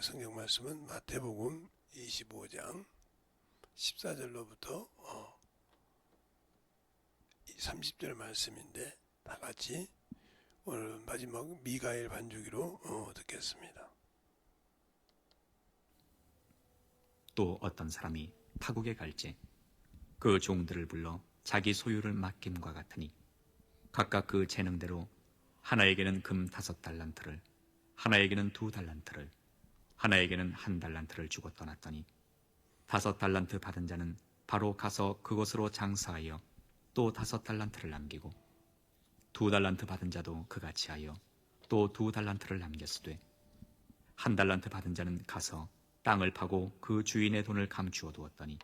성경 말씀은 마태복음 25장 14절로부터 30절 말씀인데 다 같이 오늘 마지막 미가엘 반주기로 듣겠습니다. 또 어떤 사람이 타국에 갈지 그 종들을 불러 자기 소유를 맡김과 같으니 각각 그 재능대로 하나에게는 금 5달란트를 하나에게는 2달란트를 하나에게는 1달란트를 주고 떠났더니 5달란트 받은 자는 바로 가서 그곳으로 장사하여 또 5달란트를 남기고 2달란트 받은 자도 그같이 하여 또 2달란트를 남겼으되 1달란트 받은 자는 가서 땅을 파고 그 주인의 돈을 감추어 두었더니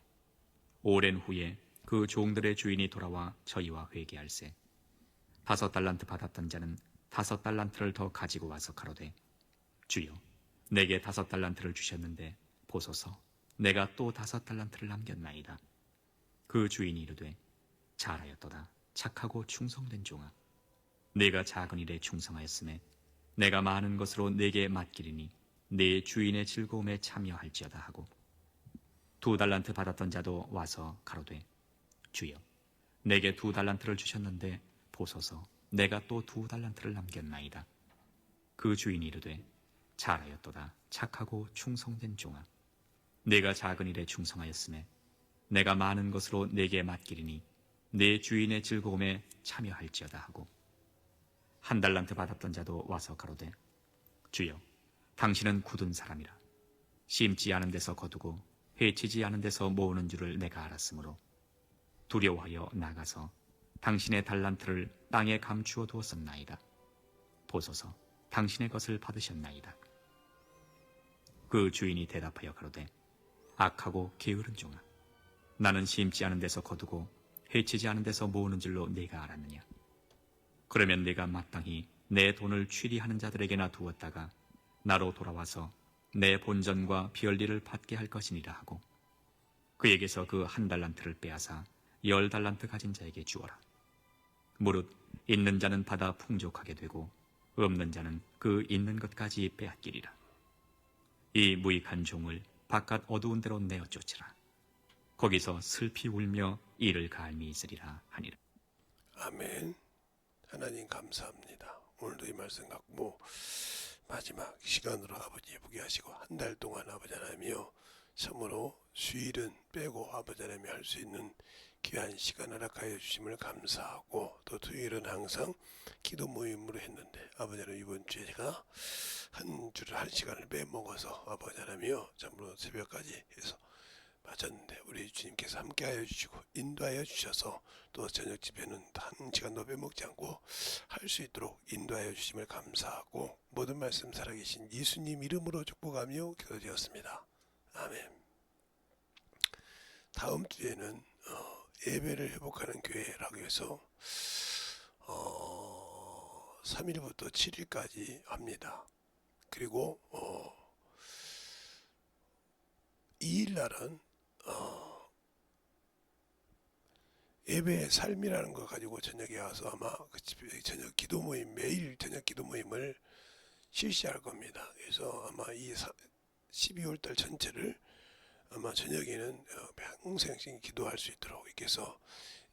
오랜 후에 그 종들의 주인이 돌아와 저희와 회개할세 5달란트 받았던 자는 5달란트를 더 가지고 와서 가로되 주여 내게 5달란트를 주셨는데 보소서 내가 또 5달란트를 남겼나이다. 그 주인이 이르되 잘하였도다 착하고 충성된 종아 네가 작은 일에 충성하였음에 내가 많은 것으로 네게 맡기리니 네 주인의 즐거움에 참여할지어다 하고 2달란트 받았던 자도 와서 가로되 주여 내게 2달란트를 주셨는데 보소서 내가 또 2달란트를 남겼나이다. 그 주인이 이르되 잘하였도다 착하고 충성된 종아 네가 작은 일에 충성하였음에 내가 많은 것으로 네게 맡기리니 네 주인의 즐거움에 참여할지어다 하고 1달란트 받았던 자도 와서 가로되 주여 당신은 굳은 사람이라 심지 않은 데서 거두고 해치지 않은 데서 모으는 줄을 내가 알았으므로 두려워하여 나가서 당신의 달란트를 땅에 감추어 두었었나이다. 보소서 당신의 것을 받으셨나이다. 그 주인이 대답하여 가로되 악하고 게으른 종아 나는 심지 않은 데서 거두고 해치지 않은 데서 모으는 줄로 네가 알았느냐. 그러면 네가 마땅히 내 돈을 취리하는 자들에게나 두었다가 나로 돌아와서 내 본전과 비얼리를 받게 할 것이니라 하고 그에게서 그 1달란트를 빼앗아 10달란트 가진 자에게 주어라. 무릇 있는 자는 받아 풍족하게 되고 없는 자는 그 있는 것까지 빼앗기리라. 이 무익한 종을 바깥 어두운 데로 내어 쫓으라. 거기서 슬피 울며 이를 갈미 있으리라 하니라. 아멘. 하나님 감사합니다. 오늘도 이 말씀 갖고 마지막 시간으로 아버지 예쁘게 하시고 한 달 동안 아버지 하나님이여 참으로 수일은 빼고 아버지 하나님이 할 수 있는 귀한 시간 허락하여 주심을 감사하고 또 토요일은 항상 기도 모임으로 했는데 아버지 하나님 이번 주에 제가 한 주를 한 시간을 빼먹어서 아버지 하나님이여 참으로 새벽까지 해서 맞았는데 우리 주님께서 함께하여 주시고 인도하여 주셔서 또 저녁 집에는 한 시간도 빼먹지 않고 할 수 있도록 인도하여 주심을 감사하고 모든 말씀 살아계신 예수님 이름으로 축복하며 기도드렸습니다. 아멘. 다음 주에는 예배를 회복하는 교회라고 해서 3일부터 7일까지 합니다. 그리고 2일 날은 예배의 삶이라는 거 가지고 저녁에 와서 아마 그 저녁 기도 모임 매일 저녁 기도 모임을 실시할 겁니다. 그래서 아마 이 12월 달 전체를 아마 저녁에는 평생 기도할 수 있도록 이렇게 해서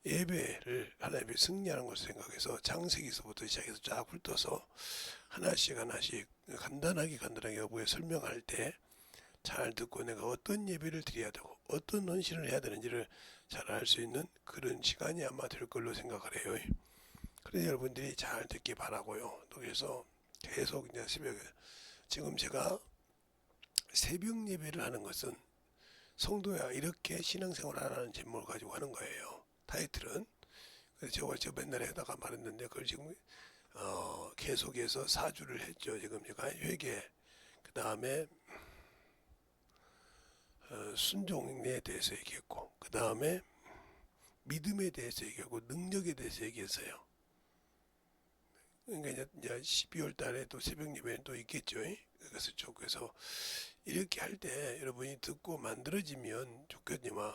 예배를 하나님의 승리하는 것을 생각해서 창세기서부터 시작해서 쫙 훑어서 하나씩 간단하게 여부에 설명할 때 잘 듣고 내가 어떤 예배를 드려야 되고 어떤 헌신을 해야 되는지를 잘 알 수 있는 그런 시간이 아마 될 걸로 생각을 해요. 그래서 여러분들이 잘 듣기 바라고요. 또 그래서 계속 이제 새벽에 지금 제가 새벽 예배를 하는 것은 성도야 이렇게 신앙생활 하라는 제목을 가지고 하는 거예요. 타이틀은. 그래서 제가 맨날 하다가 말했는데 그걸 지금 계속해서 4주를 했죠. 지금 제가 회개 그 다음에 순종에 대해서 얘기했고 그 다음에 믿음에 대해서 얘기하고 능력에 대해서 얘기했어요. 그러니까 이제 12월 달에 또 새벽 예배는 또 있겠죠. 그래서 이렇게 할 때 여러분이 듣고 만들어지면 좋겠지만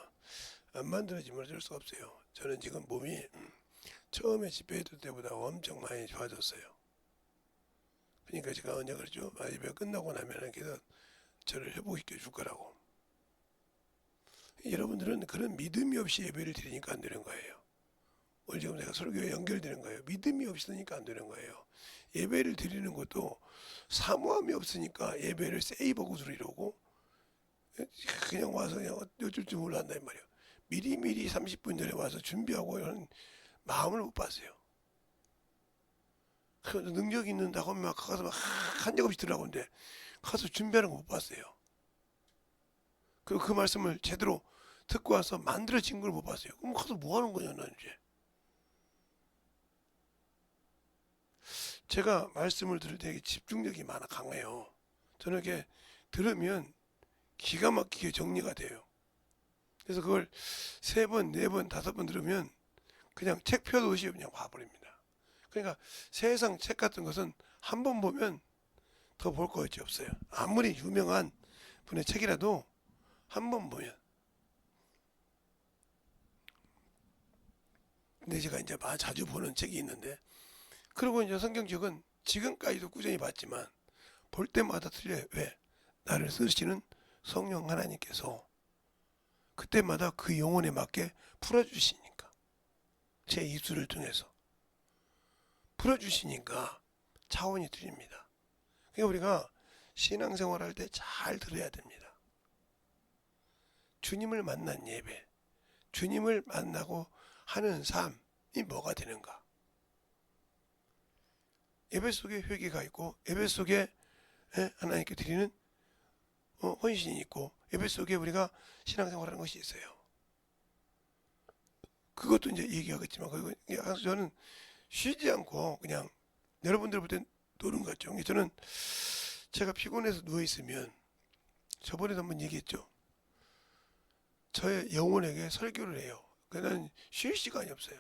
안 만들어지면 어쩔 수가 없어요. 저는 지금 몸이 처음에 집회했을 때보다 엄청 많이 좋아졌어요. 그러니까 제가 언제 그랬죠? 예배 끝나고 나면은 계속 저를 회복시켜 줄 거라고. 여러분들은 그런 믿음이 없이 예배를 드리니까 안 되는 거예요. 오늘 지금 내가 설교에 연결되는 거예요. 믿음이 없으니까 안 되는 거예요. 예배를 드리는 것도 사모함이 없으니까 예배를 세이버고 드리려고 그냥 와서 그냥 어쩔 줄 몰랐단 말이에요. 미리미리 30분 전에 와서 준비하고 하는 마음을 못 봤어요. 능력 있는다고 막 가서 막 한적 없이 들으라고 하는데 가서 준비하는 거 못 봤어요. 그리고 그 말씀을 제대로 듣고 와서 만들어진 걸 못 봤어요. 그럼 가서 뭐 하는 거냐 나는 이제. 제가 말씀을 들을 때 되게 집중력이 많아 강해요. 저는 이렇게 들으면 기가 막히게 정리가 돼요. 그래서 그걸 3번, 4번, 5번 들으면 그냥 책 펴듯이 그냥 봐버립니다. 그러니까 세상 책 같은 것은 한 번 보면 더 볼 것이 없어요. 아무리 유명한 분의 책이라도 한 번 보면. 근데 제가 이제 자주 보는 책이 있는데, 그리고 이제 성경책은 지금까지도 꾸준히 봤지만 볼 때마다 틀려요. 왜? 나를 쓰시는 성령 하나님께서 그때마다 그 영혼에 맞게 풀어주시니까, 제 입술을 통해서 풀어주시니까 차원이 틀립니다. 그러니까 우리가 신앙생활 할 때 잘 들어야 됩니다. 주님을 만난 예배, 주님을 만나고 하는 삶이 뭐가 되는가? 예배 속에 회개가 있고, 예배 속에 하나님께 드리는 헌신이 있고, 예배 속에 우리가 신앙생활하는 것이 있어요. 그것도 이제 얘기하겠지만, 저는 쉬지 않고 그냥 여러분들 볼 땐 노는 것 같죠. 저는 제가 피곤해서 누워있으면, 저번에도 한번 얘기했죠. 저의 영혼에게 설교를 해요. 그는 쉴 시간이 없어요.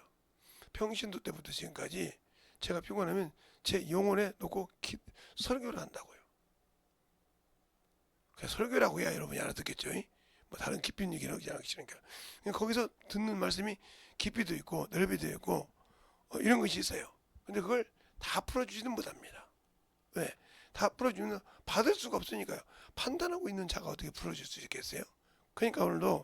평신도 때부터 지금까지 제가 피곤하면 제 영혼에 놓고 설교를 한다고요. 설교라고 해야 여러분이 알아듣겠죠. 뭐 다른 깊이 있는 얘기는 하지 않으시니까. 거기서 듣는 말씀이 깊이도 있고 넓이도 있고 이런 것이 있어요. 근데 그걸 다 풀어주지는 못합니다. 왜? 다 풀어주면 받을 수가 없으니까요. 판단하고 있는 자가 어떻게 풀어줄 수 있겠어요? 그러니까 오늘은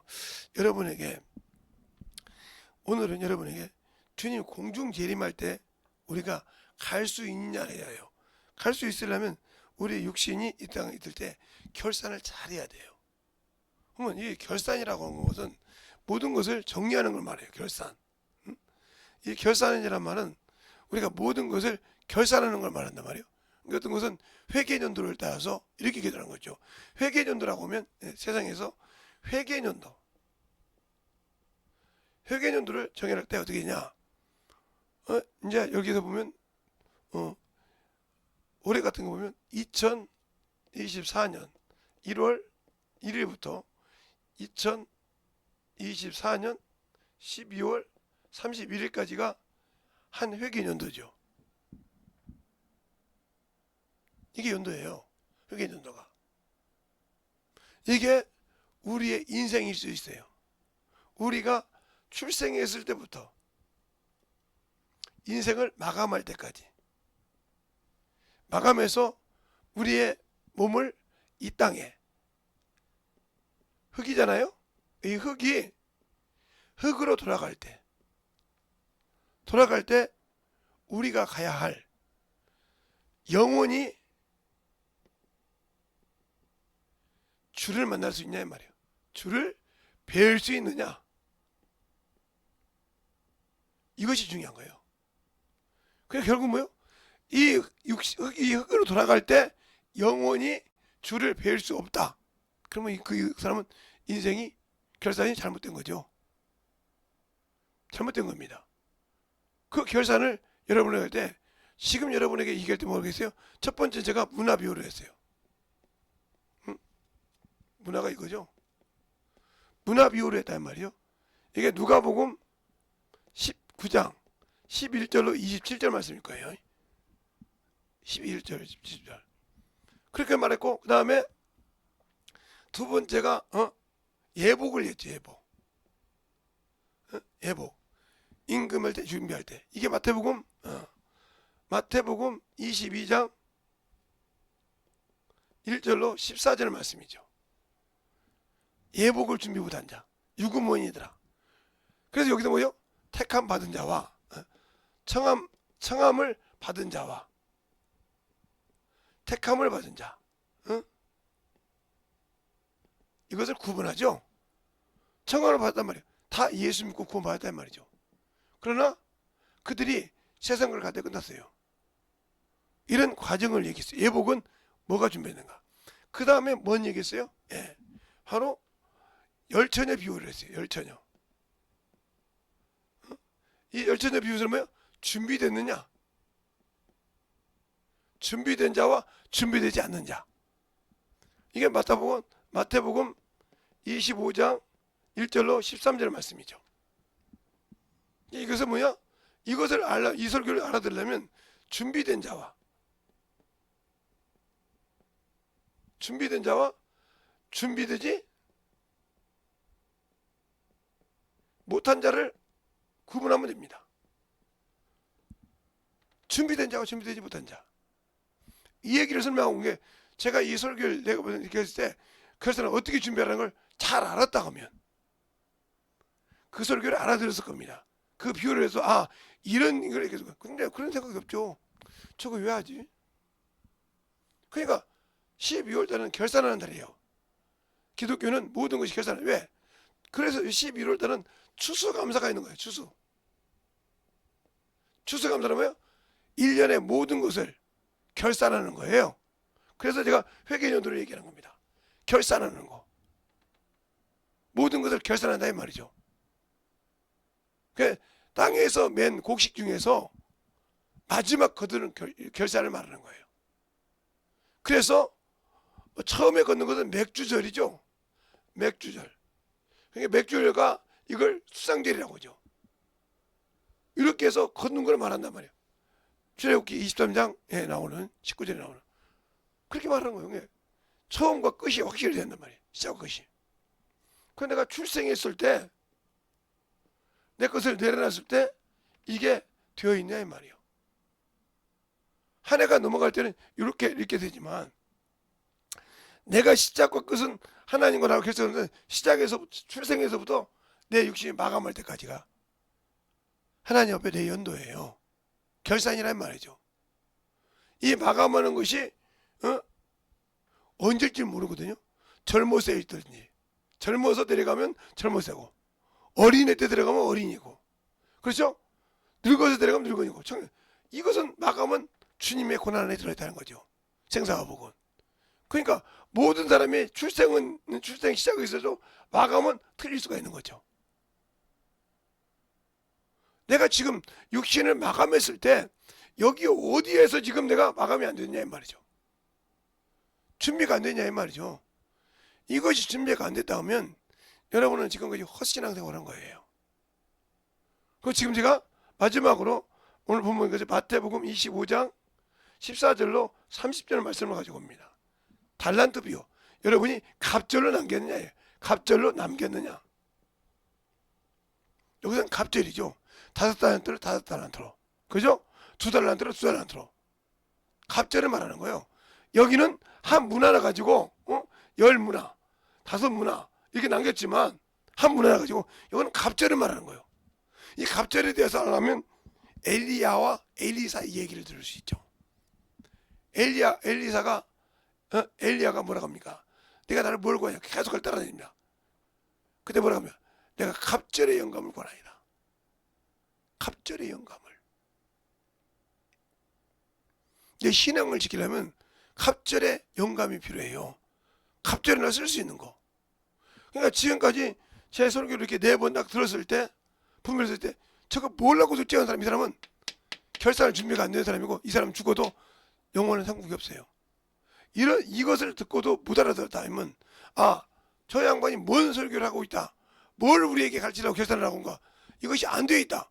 여러분에게 주님 공중 재림할 때 우리가 갈 수 있느냐예요. 갈 수 있으려면 우리 육신이 이 땅에 있을 때 결산을 잘해야 돼요. 그러면 이 결산이라고 하는 것은 모든 것을 정리하는 걸 말해요. 결산. 이 결산이라는 말은 우리가 모든 것을 결산하는 걸 말한단 말이에요. 어떤 것은 회계연도를 따라서 이렇게 계산하는 거죠. 회계연도라고 하면 세상에서 회계연도를 정해할 때 어떻게 되냐? 이제 여기서 보면 올해 같은 거 보면 2024년 1월 1일부터 2024년 12월 31일까지가 한 회계연도죠. 이게 연도예요. 회계연도가. 이게 우리의 인생일 수 있어요. 우리가 출생했을 때부터 인생을 마감할 때까지, 마감해서 우리의 몸을 이 땅에, 흙이잖아요. 이 흙이 흙으로 돌아갈 때 우리가 가야 할 영원히 주를 만날 수 있냐 이 말이에요. 주를 배울 수 있느냐, 이것이 중요한 거예요. 그래서 결국 뭐요? 이 흙으로 돌아갈 때 영원히 주를 배울 수 없다. 그러면 그 사람은 인생이 결산이 잘못된 거죠. 잘못된 겁니다. 그 결산을 여러분이 할 때, 지금 여러분에게 얘기할 때 모르겠어요. 첫 번째 제가 문화 비유를 했어요. 문화가 이거죠. 문화 비유를 했단 말이요. 이게 누가복음 19장 11절로 27절 말씀일 거예요. 11절, 27절. 그렇게 말했고, 그 다음에 두 번째가 예복을 했죠. 예복. 임금할 때, 준비할 때. 이게 마태복음 22장 1절로 14절 말씀이죠. 예복을 준비 못한 자, 유구무원이더라. 그래서 여기서 뭐요? 택함 받은 자와 청함을 받은 자와 택함을 받은 자, 이것을 구분하죠. 청함을 받았단 말이에요. 다 예수 믿고 구원받았단 말이죠. 그러나 그들이 세상을 가다 끝났어요. 이런 과정을 얘기했어요. 예복은 뭐가 준비했는가? 그 다음에 뭔 얘기했어요? 예, 바로 열처녀 비유를 했어요. 열처녀. 이 열처녀 비유는 뭐예요? 준비됐느냐? 준비된 자와 준비되지 않는 자. 이게 마태복음 25장 1절로 13절 말씀이죠. 이것은 뭐야? 이 설교를 알아들으려면 준비된 자와 준비되지 못한 자를 구분하면 됩니다. 준비된 자와 준비되지 못한 자. 이 얘기를 설명한 게 제가 이 설교를 내가 이렇게 했을 때 그래서 어떻게 준비하라는 걸 잘 알았다 하면 그 설교를 알아들었을 겁니다. 그 비유를 해서 이런 이걸 얘기해서 근데 그런 생각이 없죠. 저거 왜 하지? 그러니까 12월 달은 결산하는 달이에요. 기독교는 모든 것이 결산을 왜? 그래서 12월 달은 추수감사가 있는 거예요. 추수감사는 뭐예요? 1년의 모든 것을 결산하는 거예요. 그래서 제가 회개년도를 얘기하는 겁니다. 결산하는 거. 모든 것을 결산한다 이 말이죠. 그 땅에서 맨 곡식 중에서 마지막 거두는 결산을 말하는 거예요. 그래서 처음에 걷는 것은 맥주절이죠. 맥주절. 그러니까 맥주절과 이걸 수상절이라고 하죠. 이렇게 해서 걷는 걸 말한단 말이에요. 출애굽기 23장에 나오는 19절에 나오는 그렇게 말하는 거예요. 처음과 끝이 확실히 된단 말이에요. 시작과 끝이. 그래서 내가 출생했을 때 내 것을 내려놨을 때 이게 되어 있냐 이 말이에요. 한 해가 넘어갈 때는 이렇게 되지만 내가 시작과 끝은 하나님과 나하고 결정하는데 출생에서부터 내 육신이 마감할 때까지가 하나님 앞에 내 연도예요. 결산이란 말이죠. 이 마감하는 것이 언제일지 모르거든요. 젊어서 있든지 젊어서 데려가면 젊어서고 어린애 때 들어가면 어린이고 그렇죠? 늙어서 들어가면 늙은이고 이것은 마감은 주님의 고난 안에 들어있다는 거죠. 생사화복은. 그러니까 모든 사람이 출생 시작에 있어도 마감은 틀릴 수가 있는 거죠. 내가 지금 육신을 마감했을 때 여기 어디에서 지금 내가 마감이 안 됐냐 이 말이죠. 준비가 안 됐냐 이 말이죠. 이것이 준비가 안 됐다 하면 여러분은 지금까지 헛신앙생활을 한 거예요. 그 지금 제가 마지막으로 오늘 본문 마태복음 25장 14절로 30절 말씀을 가지고 옵니다. 달란트 비유. 여러분이 갑절로 남겼느냐? 갑절로 남겼느냐? 여기서는 갑절이죠. 5달란트를 5달란트로. 그죠? 2달란트를 2달란트로. 갑절을 말하는 거예요. 여기는 한 문화를 가지고 10문화, 5문화 이렇게 남겼지만 한 문화를 가지고 이거는 갑절을 말하는 거예요. 이 갑절에 대해서 알려면 엘리야와 엘리사 이 얘기를 들을 수 있죠. 엘리야가 뭐라고 합니까? 내가 나를 뭘 구하냐? 계속 그걸 따라다닙니다. 그때 뭐라고 하면 내가 갑절의 영감을 구하나이다. 갑절의 영감을. 내 신앙을 지키려면 갑절의 영감이 필요해요. 갑절이나 쓸 수 있는 거. 그러니까 지금까지 제 설교를 이렇게 4번 딱 들었을 때 분별했을 때 저거 뭘라고 듣지 않은 사람 이 사람은 결산을 준비가 안 되는 사람이고 이 사람 죽어도 영원한 상국이 없어요. 이것을 듣고도 못 알아들었다 하면 저 양반이 뭔 설교를 하고 있다. 뭘 우리에게 가르치라고 결산을 하고 온가. 이것이 안 되어 있다.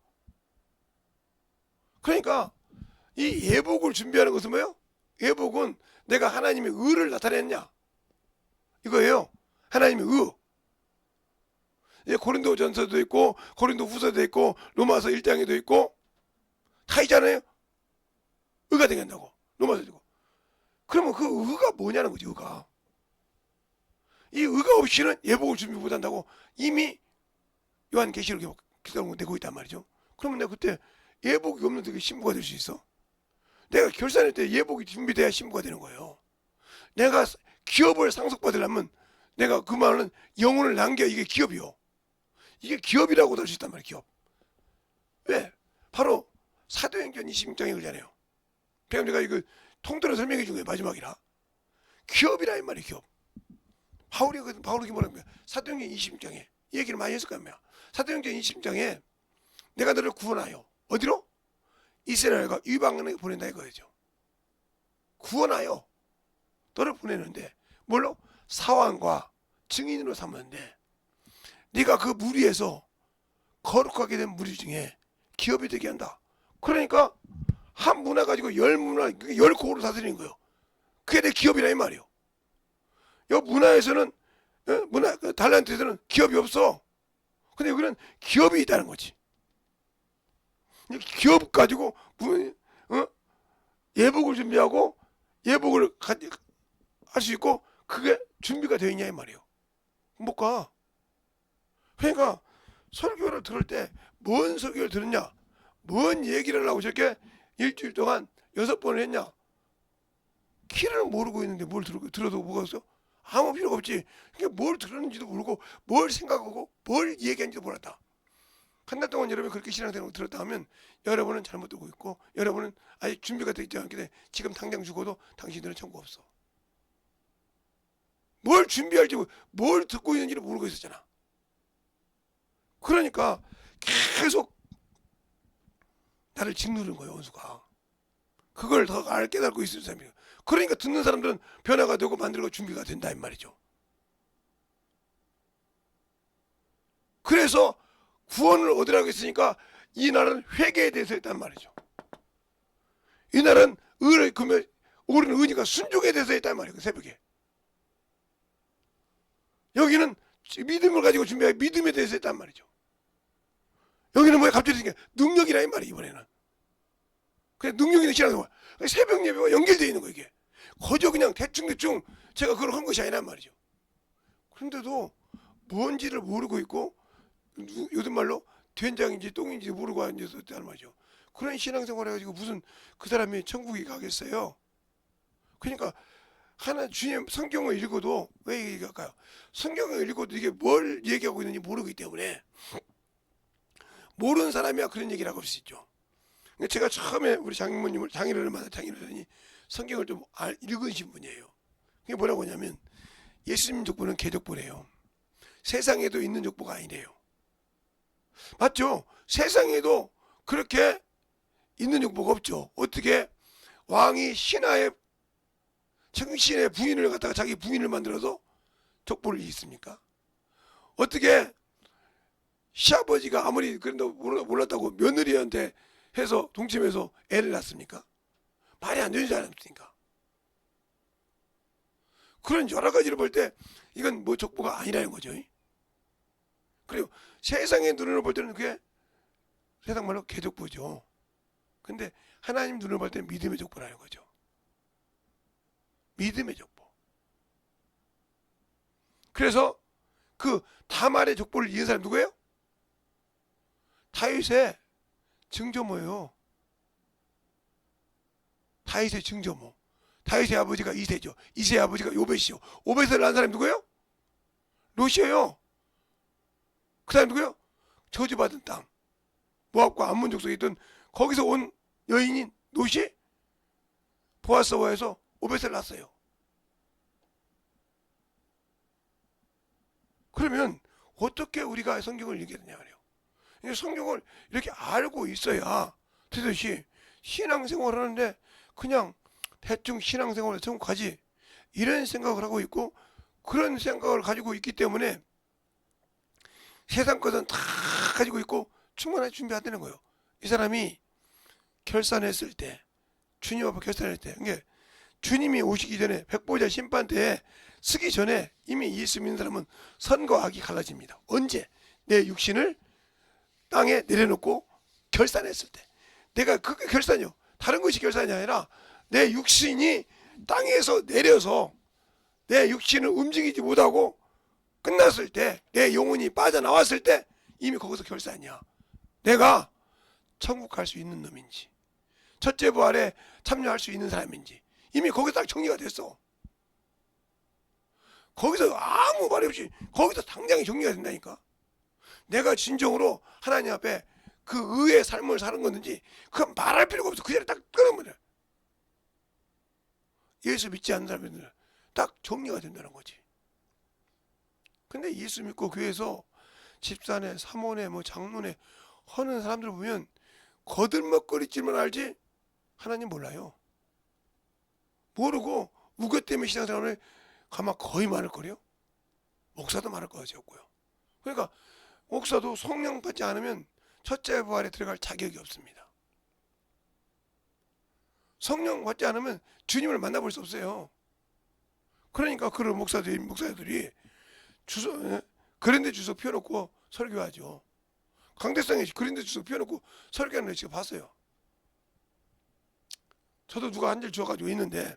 그러니까 이 예복을 준비하는 것은 뭐예요? 예복은 내가 하나님의 의를 나타냈냐 이거예요. 하나님의 의. 고린도전서도 있고 고린도 후서도 있고 로마서 1장에도 있고 다 있잖아요. 의가 되게 한다고. 로마서도 있고. 그러면 그 의가 뭐냐는 거지. 의가. 이 의가 없이는 예복을 준비 못한다고 이미 요한계시록에 기록을 내고 있단 말이죠. 그러면 내가 그때 예복이 없는데 그 신부가 될 수 있어? 내가 결산할 때 예복이 준비돼야 신부가 되는 거예요. 내가 기업을 상속받으려면 내가 그 말은 영혼을 남겨. 이게 기업이요. 이게 기업이라고도 할 수 있단 말이에요. 기업. 왜? 바로 사도행전 26장에 그러잖아요. 그냥 내가 이거 통틀어 설명해 준 거예요. 마지막이라. 기업이라 이 말이에요. 기업. 바울이 뭐라는 거야? 사도행전 26장에 이 얘기를 많이 했을 거야. 사도행전 26장에 내가 너를 구원하여 어디로? 이스라엘과 이방인에게 보낸다 이거죠. 구원하여 너를 보내는데 뭘로? 사왕과 증인으로 삼았는데 네가 그 무리에서 거룩하게 된 무리 중에 기업이 되게 한다. 그러니까 한 문화 가지고 열 고를 다스리는 거예요. 그게 내 기업이라 이 말이에요. 이 문화에서는 문화 달란트에서는 기업이 없어. 근데 여기는 기업이 있다는 거지. 기업 가지고 예복을 준비하고 예복을 할 수 있고 그게 준비가 되어 있냐 이 말이에요. 못 가. 그러니까 설교를 들을 때 뭔 설교를 들었냐, 뭔 얘기를 하려고 저렇게 일주일 동안 6번을 했냐. 키를 모르고 있는데 뭘 들어도 뭐가 있어? 아무 필요가 없지. 그러니까 뭘 들었는지도 모르고 뭘 생각하고 뭘 얘기하는지도 몰랐다. 한 달 동안 여러분이 그렇게 신앙생활을 들었다 하면 여러분은 잘못 듣고 있고 여러분은 아직 준비가 되지 않기 때문에 지금 당장 죽어도 당신들은 천국 없어. 뭘 준비할지 뭘 듣고 있는지를 모르고 있었잖아. 그러니까 계속 나를 짓누르는 거예요. 원수가. 그걸 더 깨닫고 있을 사람이에요. 그러니까 듣는 사람들은 변화가 되고 만들고 준비가 된다 이 말이죠. 그래서 구원을 얻으라고 했으니까 이 날은 회개에 대해서 했단 말이죠. 이 날은 의를 금요 오르는 의니까 순종에 대해서 했단 말이에요. 새벽에. 여기는 믿음을 가지고 준비한 믿음에 대해서 했단 말이죠. 여기는 뭐야? 갑자기 능력이라 이 말이에요. 이번에는. 그냥 능력 있는 신앙생활. 새벽 예배와 연결되어 있는 거예요. 이게. 거저 그냥 대충 제가 그걸 한 것이 아니란 말이죠. 그런데도 뭔지를 모르고 있고 요즘 말로 된장인지 똥인지 모르고 앉아있다는 말이죠. 그런 신앙생활 해가지고 무슨 그 사람이 천국에 가겠어요. 그러니까 하나 주님 성경을 읽어도 왜 얘기할까요? 성경을 읽어도 이게 뭘 얘기하고 있는지 모르기 때문에 모르는 사람이야 그런 얘기를 하고 있을 수 있죠. 그러니까 제가 처음에 우리 장인어른을 만난 장인어른이 성경을 좀 읽으신 분이에요. 그게 뭐라고 하냐면 예수님 족보는 개족보래요. 세상에도 있는 족보가 아니래요. 맞죠? 세상에도 그렇게 있는 족보가 없죠. 어떻게 왕이 신하의 정신의 부인을 갖다가 자기 부인을 만들어서 족보를 읽습니까? 어떻게 시아버지가 아무리 그런다고 몰랐다고 며느리한테 해서 동침해서 애를 낳습니까? 말이 안 되지 않습니까? 그런 여러 가지를 볼 때 이건 뭐 족보가 아니라는 거죠. 그리고 세상의 눈으로 볼 때는 그게 세상 말로 개족보죠. 근데 하나님 눈으로 볼 때는 믿음의 족보라는 거죠. 믿음의 족보. 그래서 그 다말의 족보를 이은 사람 누구예요? 다윗의 증조모예요. 다윗의 증조모. 다윗의 아버지가 이새죠. 이새의 아버지가 요벳이요. 오벳을 낳은 사람이 누구예요? 롯이에요. 그 사람이 누구예요? 저주받은 땅. 모압과 암몬 족속에 있던 거기서 온 여인인 롯이 보아스와에서 오벳을 낳았어요. 그러면 어떻게 우리가 성경을 읽게 되냐 말이에요. 성경을 이렇게 알고 있어야 되듯이 신앙생활을 하는데 그냥 대충 신앙생활을 하고 가지 이런 생각을 하고 있고 그런 생각을 가지고 있기 때문에 세상 것은 다 가지고 있고 충분하게 준비 안 되는 거예요. 이 사람이 결산했을 때 주님 앞에 결산할 때 그러니까 주님이 오시기 전에 백보자 심판 때에 쓰기 전에 이미 예수 믿는 사람은 선과 악이 갈라집니다. 언제? 내 육신을 땅에 내려놓고 결산했을 때. 내가 그게 결산이요. 다른 것이 결산이 아니라 내 육신이 땅에서 내려서 내 육신을 움직이지 못하고 끝났을 때, 내 영혼이 빠져나왔을 때 이미 거기서 결산이야. 내가 천국 갈 수 있는 놈인지, 첫째 부활에 참여할 수 있는 사람인지 이미 거기서 딱 정리가 됐어. 거기서 아무 말이 없이 거기서 당장에 정리가 된다니까. 내가 진정으로 하나님 앞에 그 의의 삶을 사는 건지 그건 말할 필요가 없어. 그 자리에 딱 끊어버려. 예수 믿지 않는 사람들은 딱 정리가 된다는 거지. 근데 예수 믿고 교회에서 집사네, 사모네, 뭐 장로네 하는 사람들 보면 거들먹거리지만 알지 하나님 몰라요. 모르고 우겨 때문에 신앙생활을 가만 거의 많을 거래요. 목사도 많을 것이 없고요. 그러니까 목사도 성령 받지 않으면 첫째 부활에 들어갈 자격이 없습니다. 성령 받지 않으면 주님을 만나볼 수 없어요. 그러니까 그런 목사들이 그랜드 주소 펴놓고 설교하죠. 강대상에 그랜드 주소 펴놓고 설교하는 걸 제가 봤어요. 저도 누가 한 줄 줘가지고 있는데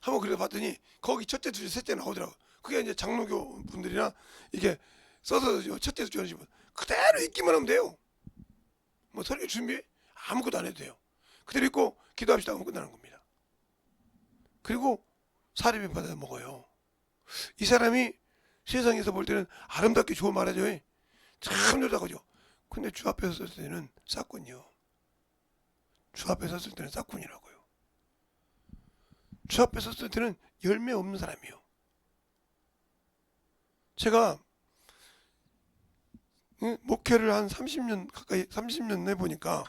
한번 그래 봤더니 거기 첫째, 둘째, 셋째 나오더라고. 그게 이제 장로교 분들이나 이게 써서 첫째, 둘째 하시면 그대로 읽기만 하면 돼요. 뭐 설교 준비 아무것도 안 해도 돼요. 그대로 읽고 기도합시다 하면 끝나는 겁니다. 그리고 사례비 받아 먹어요. 이 사람이 세상에서 볼 때는 아름답게 좋은 말하죠. 참 좋다고죠. 근데 주 앞에 섰을 때는 싹군요. 주 앞에 섰을 때는 싹군이라고요. 주 앞에 섰을 때는 열매 없는 사람이요. 제가 목회를 한 30년 가까이 30년 해보니까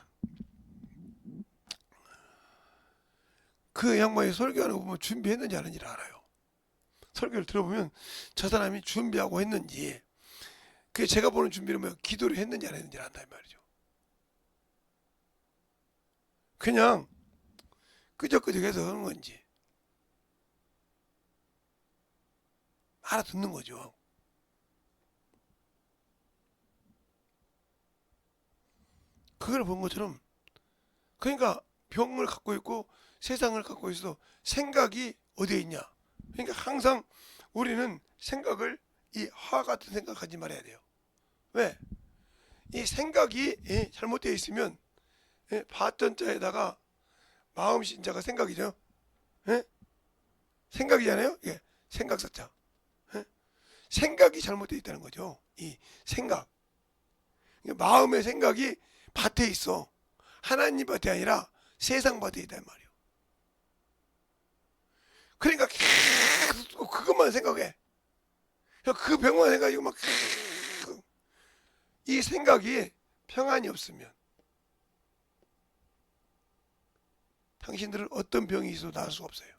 그 양반이 설교하는 거 보면 준비했는지 안 했는지를 알아요. 설교를 들어보면 저 사람이 준비하고 했는지, 그게 제가 보는 준비는 뭐 기도를 했는지 안 했는지를 안다 이 말이죠. 그냥 끄적끄적해서 하는 건지 알아듣는 거죠. 그걸 본 것처럼, 그러니까 병을 갖고 있고 세상을 갖고 있어도 생각이 어디에 있냐. 그러니까 항상 우리는 생각을 이 화 같은 생각하지 말아야 돼요. 왜? 이 생각이 잘못되어 있으면 바전자에다가 마음신자가 생각이죠. 생각이잖아요. 예, 생각사자. 생각이 잘못되어 있다는 거죠. 이 생각. 마음의 생각이 밭에 있어. 하나님 밭이 아니라 세상 밭에 있단 말이에요. 그러니까 계속 그것만 생각해. 그 병만 생각하고 막 이 생각이 평안이 없으면 당신들은 어떤 병이 있어도 나을 수가 없어요.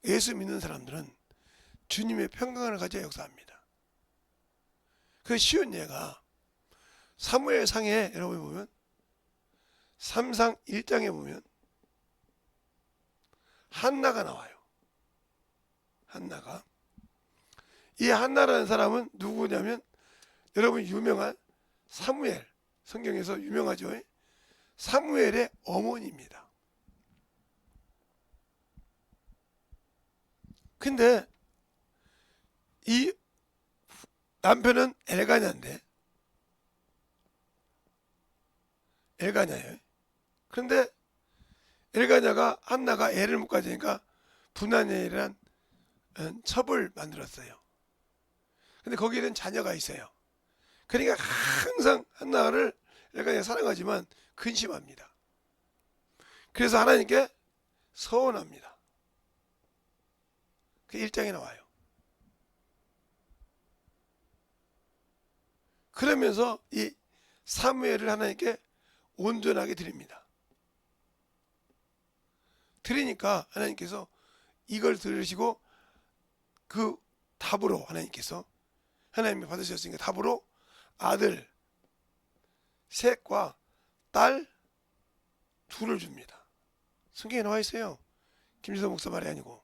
예수 믿는 사람들은 주님의 평강을 가져야 역사합니다. 그 쉬운 예가 사무엘상에 여러분 보면 3상 1장에 보면 한나가 나와요. 한나가. 이 한나라는 사람은 누구냐면 여러분 유명한 사무엘, 성경에서 유명하죠. 사무엘의 어머니입니다. 근데 이 남편은 엘가냐인데, 엘가냐예요. 그런데 엘가냐가 한나가 애를 못 가지니까 분한엘이란 첩을 만들었어요. 근데 거기에는 자녀가 있어요. 그러니까 항상 한나를 엘가냐가 사랑하지만 근심합니다. 그래서 하나님께 서원합니다. 그 1장에 나와요. 그러면서 이 사무엘을 하나님께 온전하게 드립니다. 드리니까 하나님께서 이걸 들으시고 그 답으로 하나님이 받으셨으니까 답으로 아들 셋과 딸 둘을 줍니다. 성경에 나와 있어요. 김지성 목사 말이 아니고.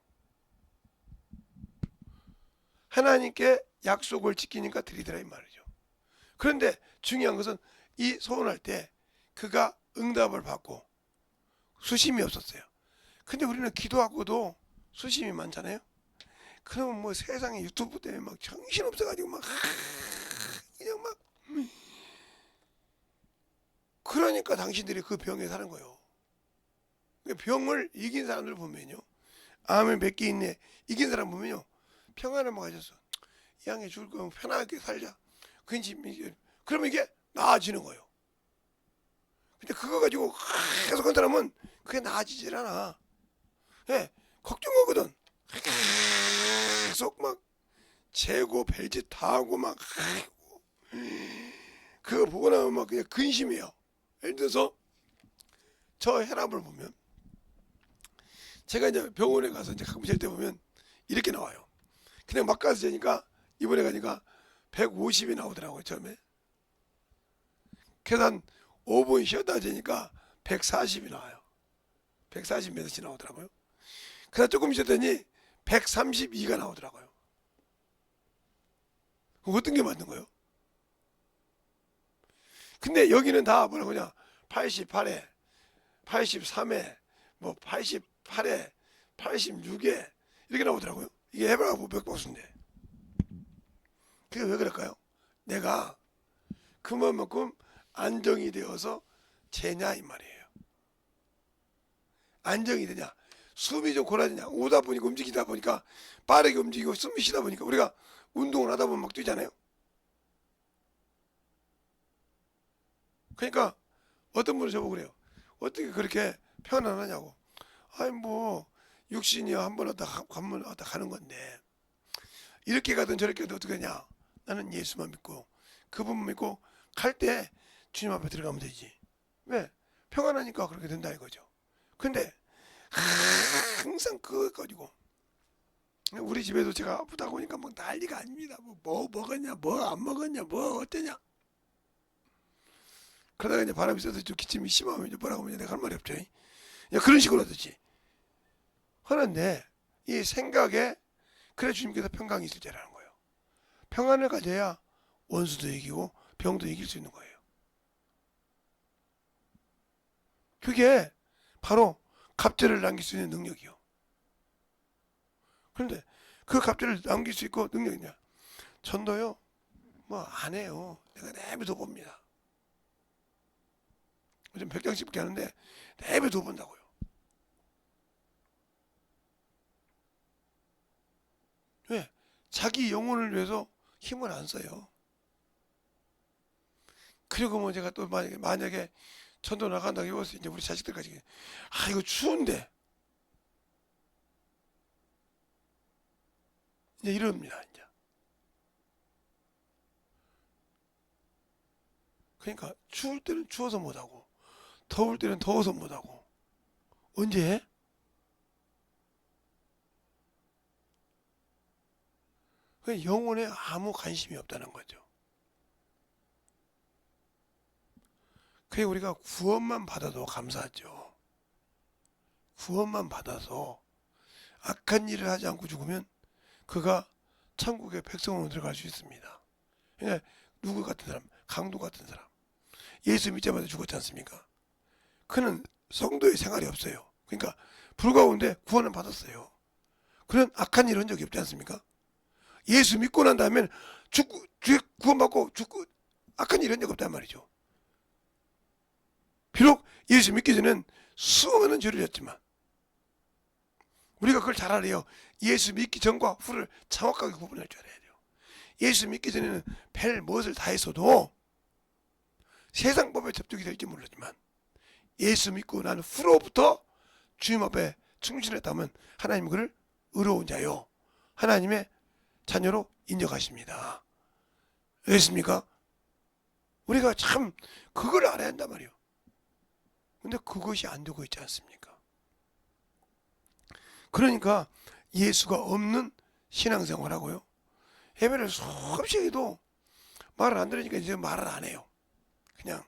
하나님께 약속을 지키니까 드리더라 이 말이죠. 그런데 중요한 것은 이 소원할 때 그가 응답을 받고 수심이 없었어요. 근데 우리는 기도하고도 수심이 많잖아요. 그러면 뭐 세상에 유튜브 때문에 막 정신 없어가지고 막 그냥 막 그러니까 당신들이 그 병에 사는 거예요. 병을 이긴 사람들 보면요, 암을 몇 개 있네 이긴 사람 보면요, 평안을 막 가졌어. 이 양에 죽을 거면 편하게 살자. 그러면 이게 나아지는 거예요. 근데 그거 가지고 계속 한 사람은 그게 나아지질 않아. 예, 걱정하거든. 계속 막 재고 별짓 다 하고 막 그거 보고 나면 막 그냥 근심해요. 예를 들어서 저 혈압을 보면, 제가 이제 병원에 가서 이제 가끔 잴 때 보면 이렇게 나와요. 그냥 막 가서 재니까 이번에 가니까 150이 나오더라고요 처음에. 그래서 한 5분 쉬었다 재니까 140이 나와요. 140 몇이 나오더라고요. 그래서 조금 쉬었더니 132가 나오더라고요. 어떤 게 맞는 거예요? 근데 여기는 다 뭐라고 하냐, 88에 83에 뭐 88에 86에 이렇게 나오더라고요. 이게 해봐야 몇 박수인데. 그게 왜 그럴까요? 내가 그만큼 안정이 되어서 재냐 이 말이에요. 안정이 되냐, 숨이 좀 고라지냐. 오다 보니까 움직이다 보니까 빠르게 움직이고 숨이 쉬다 보니까 우리가 운동을 하다 보면 막 뛰잖아요. 그러니까 어떤 분은 저보고 그래요. 어떻게 그렇게 편안하냐고. 아니 뭐 육신이 한 번 왔다 가는 건데 이렇게 가든 저렇게 가든 어떻게 하냐. 나는 예수만 믿고 그분 믿고 갈 때 주님 앞에 들어가면 되지. 왜? 평안하니까 그렇게 된다 이거죠. 근데 항상 그거 가지고 우리 집에도 제가 아프다고 하니까 막 난리가 아닙니다. 뭐 먹었냐, 뭐 안 먹었냐, 뭐 어떠냐. 그러다가 이제 바람이 쐬서 좀 기침이 심하면 이제 뭐라고 하면 내가 할 말이 없죠. 그냥 그런 식으로 하듯이 하는데, 이 생각에 그래 주님께서 평강이 있을 때라는 거예요. 평안을 가져야 원수도 이기고 병도 이길 수 있는 거예요. 그게 바로 갑절을 남길 수 있는 능력이요. 그런데 그 갑절을 남길 수 있고 능력이냐? 전도요, 뭐 안 해요. 내가 내비둬 봅니다. 요즘 100장씩밖에 하는데 내비둬 본다고요. 왜? 자기 영혼을 위해서 힘을 안 써요. 그리고 뭐 제가 또 만약에 전도 나간다고 해서 이제 우리 자식들까지 이거 추운데 이제 이럽니다 이제. 그러니까 추울 때는 추워서 못하고 더울 때는 더워서 못하고 언제 해? 그 영혼에 아무 관심이 없다는 거죠. 그게 우리가 구원만 받아도 감사하죠. 구원만 받아서 악한 일을 하지 않고 죽으면 그가 천국의 백성으로 들어갈 수 있습니다. 그러니까 누구 같은 사람, 강도 같은 사람, 예수 믿자마자 죽었지 않습니까? 그는 성도의 생활이 없어요. 그러니까 불가운데 구원을 받았어요. 그런 악한 일 한 적이 없지 않습니까? 예수 믿고 난 다음에 죽고 구원받고 죽고 악한 일 한 적 없단 말이죠. 비록 예수 믿기 전엔 수많은 죄를 졌지만 우리가 그걸 잘 알아요. 예수 믿기 전과 후를 정확하게 구분할 줄 알아야 돼요. 예수 믿기 전에는 별 무엇을 다 했어도 세상 법에 접촉이 될지 모르지만 예수 믿고 난 후로부터 주님 앞에 충실했다면 하나님 그를 의로운 자요, 하나님의 자녀로 인정하십니다. 왜습니까? 우리가 참 그걸 알아야 한단 말이에요. 근데 그것이 안 되고 있지 않습니까? 그러니까 예수가 없는 신앙생활하고요, 예배를 수없이 해도 말을 안 들으니까 이제 말을 안 해요. 그냥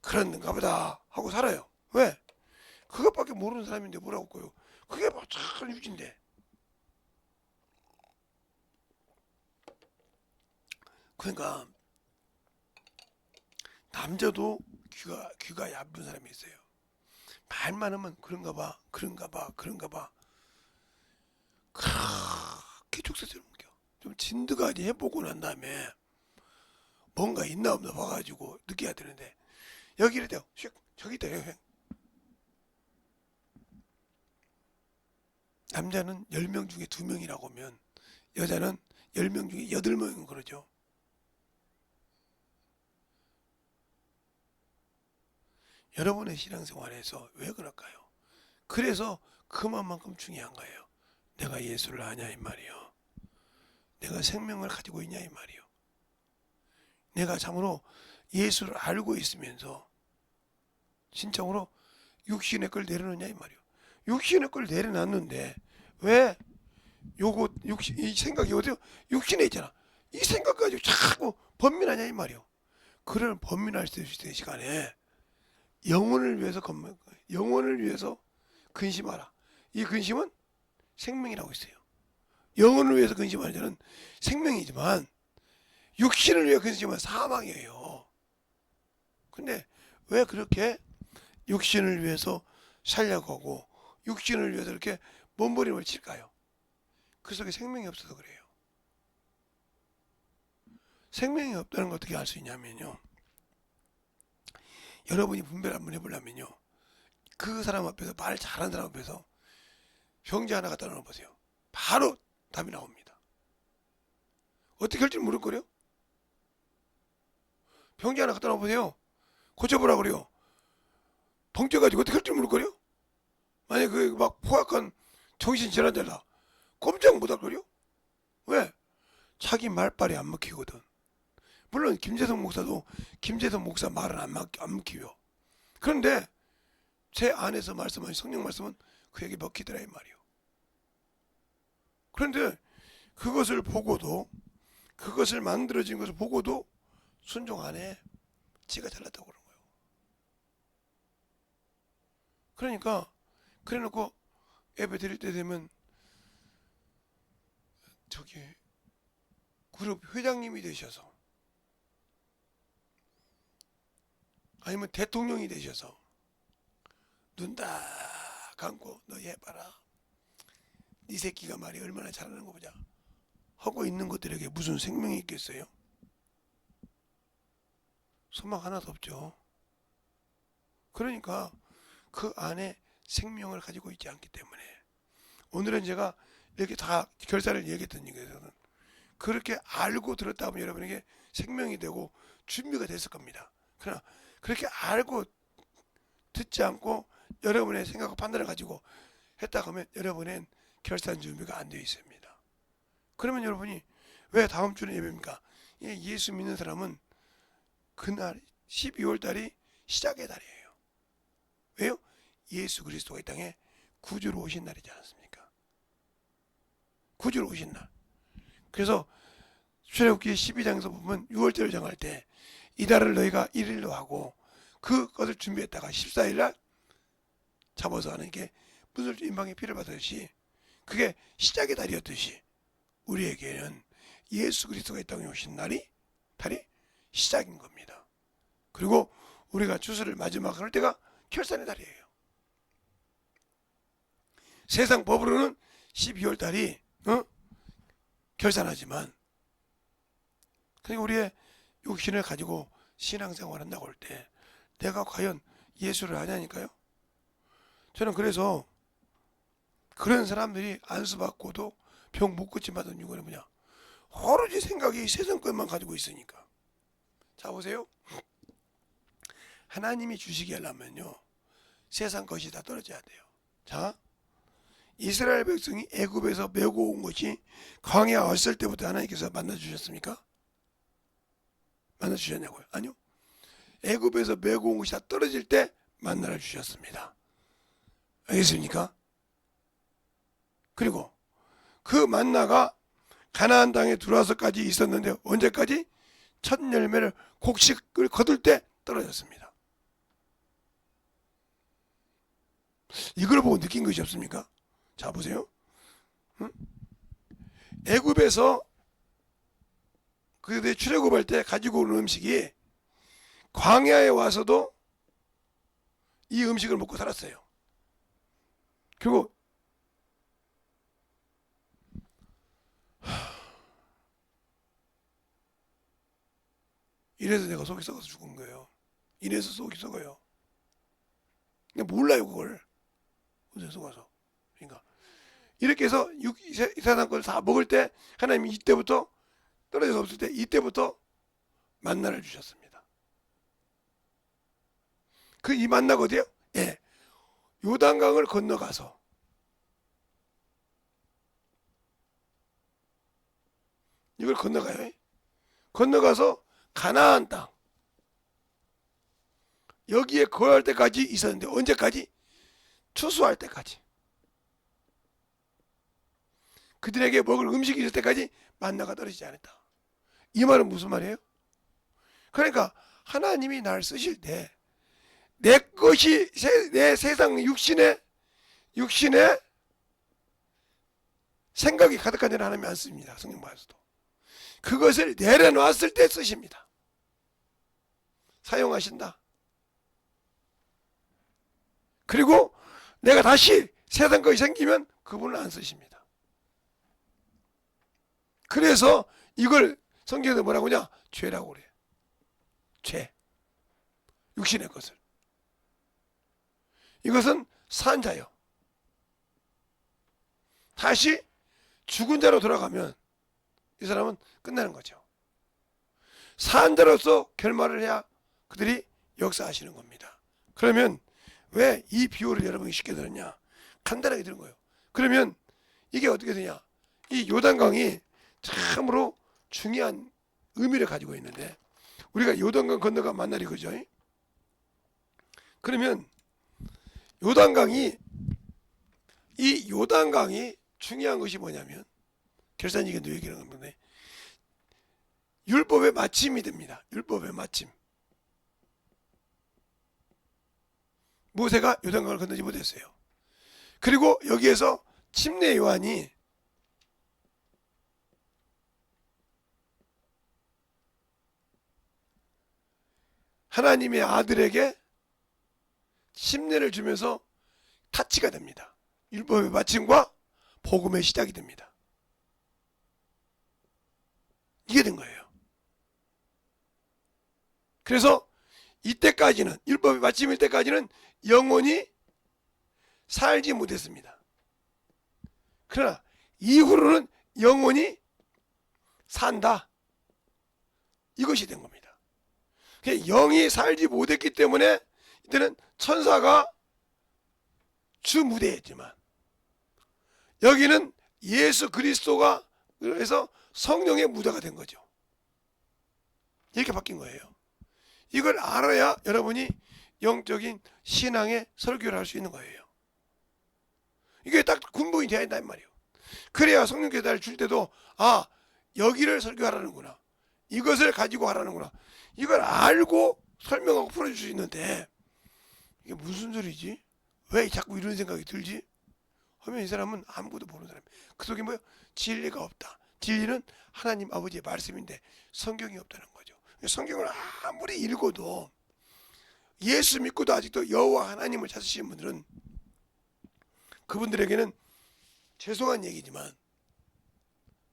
그런가 보다 하고 살아요. 왜? 그것밖에 모르는 사람인데 뭐라고 거요. 그게 참 유진데. 그러니까 남자도 귀가 얇은 사람이 있어요. 말만 하면 그런가 봐, 그런가 봐, 그런가 봐. 그렇게 족쇄처럼 웃겨. 좀 진드까지 해보고 난 다음에 뭔가 있나 없나 봐가지고 느껴야 되는데 여기를 대요. 저기 대요. 남자는 10명 중에 2명이라고 하면 여자는 10명 중에 8명은 그러죠. 여러분의 신앙생활에서 왜 그럴까요? 그래서 그만큼 중요한 거예요. 내가 예수를 아냐 이 말이요. 내가 생명을 가지고 있냐 이 말이요. 내가 참으로 예수를 알고 있으면서 진정으로 육신의 걸 내려놓냐 이 말이요. 육신의 걸 내려놨는데 왜 요거 육신 이 생각이 어디요? 육신에 있잖아. 이 생각 가지고 자꾸 번민하냐 이 말이요. 그런 번민할 수 있는 시간에 영혼을 위해서 영혼을 위해서 근심하라. 이 근심은 생명이라고 있어요. 영혼을 위해서 근심하는 자는 생명이지만 육신을 위해 근심하면 사망이에요. 근데 왜 그렇게 육신을 위해서 살려고 하고 육신을 위해서 이렇게 몸부림을 칠까요? 그 속에 생명이 없어서 그래요. 생명이 없다는 걸 어떻게 알 수 있냐면요. 여러분이 분별 한번 해보려면요. 그 사람 앞에서 말 잘하는 사람 앞에서 병자 하나 갖다 놓아보세요. 바로 답이 나옵니다. 어떻게 할지 모를 거래요? 병자 하나 갖다 놓아보세요. 고쳐보라 그래요. 벙쪄가지고 어떻게 할지 모를 거래요? 만약에 그 막 포악한 정신질환자다. 꼼짝 못할 거래요? 왜? 자기 말빨이 안 먹히거든. 물론 김재성 목사도 김재성 목사 말은 안 먹히요. 그런데 제 안에서 말씀하신 성령 말씀은 그에게 먹히더라 이 말이요. 그런데 그것을 보고도 그것을 만들어진 것을 보고도 순종 안 해. 지가 잘났다고 그러는 거예요. 그러니까 그래놓고 예배 드릴 때 되면 저기 그룹 회장님이 되셔서 아니면 대통령이 되셔서 눈 딱 감고 너 해봐라. 네 새끼가 말이 얼마나 잘하는 거 보자. 하고 있는 것들에게 무슨 생명이 있겠어요? 소망 하나도 없죠. 그러니까 그 안에 생명을 가지고 있지 않기 때문에 오늘은 제가 이렇게 다 결사를 얘기했던 얘기에서는 그렇게 알고 들었다 보면 여러분에게 생명이 되고 준비가 됐을 겁니다. 그러나 그렇게 알고 듣지 않고 여러분의 생각과 판단을 가지고 했다 하면 여러분은 결산 준비가 안 되어 있습니다. 그러면 여러분이 왜 다음 주는 예배입니까? 예수 믿는 사람은 그날 12월 달이 시작의 달이에요. 왜요? 예수 그리스도가 이 땅에 구주로 오신 날이지 않습니까? 구주로 오신 날. 그래서 출애굽기 12장에서 보면 6월절을 정할 때 이달을 너희가 1일로 하고 그것을 준비했다가 14일 날 잡아서 하는 게 무슨 인방의 피를 받듯이 그게 시작의 달이었듯이 우리에게는 예수 그리스도가 이 땅에 오신 달이 시작인 겁니다. 그리고 우리가 주술을 마지막 할 때가 결산의 달이에요. 세상 법으로는 12월 달이 결산하지만 그러니까 우리의 육신을 가지고 신앙생활 한다고 할 때 내가 과연 예수를 아냐니까요. 저는 그래서 그런 사람들이 안수받고도 병 못 고침받은 이유는 뭐냐? 오로지 생각이 세상 것만 가지고 있으니까. 자 보세요. 하나님이 주시게 하려면요. 세상 것이 다 떨어져야 돼요. 자, 이스라엘 백성이 애굽에서 메고 온 것이 광야 왔을 때부터 하나님께서 만나주셨습니까? 만나주셨냐고요? 아니요. 애굽에서 메고 온 것이 다 떨어질 때 만나를 주셨습니다. 알겠습니까? 그리고 그 만나가 가나안 땅에 들어와서까지 있었는데 언제까지? 첫 열매를 곡식을 거둘 때 떨어졌습니다. 이걸 보고 느낀 것이 없습니까? 자 보세요. 애굽에서 그들이 출애굽할 때 가지고 오는 음식이 광야에 와서도 이 음식을 먹고 살았어요. 그리고 이래서 내가 속이 썩어서 죽은 거예요. 이래서 속이 썩어요. 근데 몰라요 그걸. 어제 속아서. 그러니까 이렇게 해서 이 세상 걸 다 먹을 때 하나님이 이때부터 떨어져서 없을 때 이때부터 만나를 주셨습니다. 그 이 만나가 어디에요? 예, 요단강을 건너가서 이걸 건너가요. 건너가서 가나안 땅 여기에 거할 때까지 있었는데 언제까지? 추수할 때까지. 그들에게 먹을 음식이 있을 때까지 만나가 떨어지지 않았다. 이 말은 무슨 말이에요? 그러니까 하나님이 날 쓰실 때 내 것이 내 세상 육신의 생각이 가득한 데는 하나님이 안 씁니다. 성경 말에서도. 그것을 내려놨을 때 쓰십니다. 사용하신다. 그리고 내가 다시 세상 것이 생기면 그분은 안 쓰십니다. 그래서 이걸 성경에서 뭐라고 하냐? 죄라고 그래요. 죄. 육신의 것을. 이것은 산자요. 다시 죽은 자로 돌아가면 이 사람은 끝나는 거죠. 산자로서 결말을 해야 그들이 역사하시는 겁니다. 그러면 왜 이 비유를 여러분이 쉽게 들었냐? 간단하게 들은 거예요. 그러면 이게 어떻게 되냐? 이 요단강이 참으로 중요한 의미를 가지고 있는데 우리가 요단강 건너가 만날이 그죠? 그러면 이 요단강이 중요한 것이 뭐냐면 결산이견도 얘기하는 건데 율법의 마침이 됩니다. 율법의 마침. 모세가 요단강을 건너지 못했어요. 그리고 여기에서 침례 요한이 하나님의 아들에게 침례를 주면서 타치가 됩니다. 율법의 마침과 복음의 시작이 됩니다. 이게 된 거예요. 그래서 이때까지는 율법의 마침일 때까지는 영원히 살지 못했습니다. 그러나 이후로는 영원히 산다. 이것이 된 겁니다. 영이 살지 못했기 때문에 이때는 천사가 주 무대였지만 여기는 예수 그리스도가 그래서 성령의 무대가 된 거죠. 이렇게 바뀐 거예요. 이걸 알아야 여러분이 영적인 신앙의 설교를 할 수 있는 거예요. 이게 딱 군복이 되어야 된단 말이에요. 그래야 성령께서 나를 줄 때도 아 여기를 설교하라는구나. 이것을 가지고 하라는구나. 이걸 알고 설명하고 풀어줄 수 있는데 이게 무슨 소리지? 왜 자꾸 이런 생각이 들지? 하면 이 사람은 아무것도 모르는 사람이에요. 그 속에 뭐예요? 진리가 없다. 진리는 하나님 아버지의 말씀인데 성경이 없다는 거죠. 성경을 아무리 읽어도 예수 믿고도 아직도 여호와 하나님을 찾으시는 분들은 그분들에게는 죄송한 얘기지만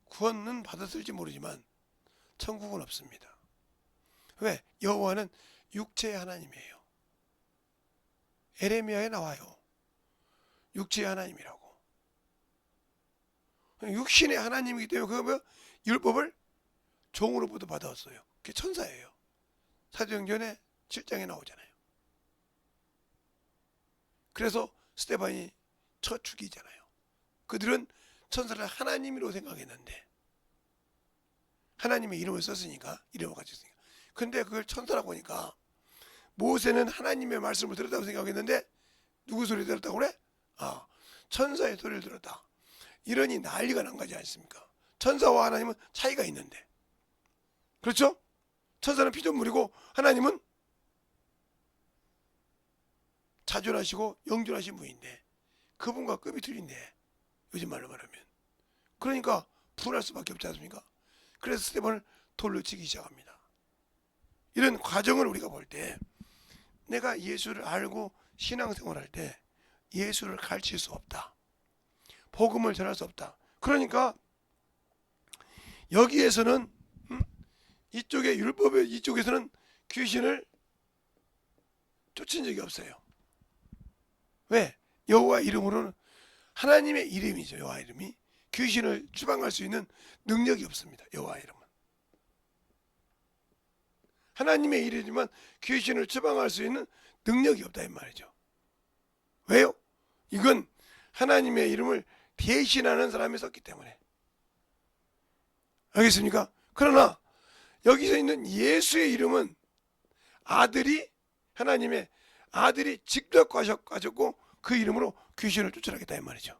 구원은 받았을지 모르지만 천국은 없습니다. 왜? 여호와는 육체의 하나님이에요. 에레미야에 나와요. 육체의 하나님이라고. 육신의 하나님이기 때문에 그 율법을 종으로부터 받아왔어요. 그게 천사예요. 사도행전에 7장에 나오잖아요. 그래서 스데반이 쳐 죽이잖아요. 그들은 천사를 하나님으로 생각했는데 하나님의 이름을 썼으니까 이름을 같이 썼으니까. 근데 그걸 천사라고 하니까 모세는 하나님의 말씀을 들었다고 생각했는데 누구 소리 들었다고 그래? 아, 천사의 소리를 들었다. 이러니 난리가 난 거지 않습니까? 천사와 하나님은 차이가 있는데. 그렇죠? 천사는 피조물이고 하나님은 자존하시고 영존하신 분인데 그분과 급이 틀린데 요즘 말로 말하면 그러니까 분할 수밖에 없지 않습니까? 그래서 스데반을 돌로 치기 시작합니다. 이런 과정을 우리가 볼 때 내가 예수를 알고 신앙생활할 때 예수를 가르칠 수 없다. 복음을 전할 수 없다. 그러니까 여기에서는 이쪽에 율법의 이쪽에서는 귀신을 쫓은 적이 없어요. 왜? 여호와 이름으로는 하나님의 이름이죠. 여호와 이름이 귀신을 추방할 수 있는 능력이 없습니다. 여호와 이름은 하나님의 이름이지만 귀신을 추방할 수 있는 능력이 없다 이 말이죠. 왜요? 이건 하나님의 이름을 대신하는 사람이 썼기 때문에. 알겠습니까? 그러나 여기서 있는 예수의 이름은 아들이 하나님의 아들이 직접 가셨고 그 이름으로 귀신을 쫓아내겠다 이 말이죠.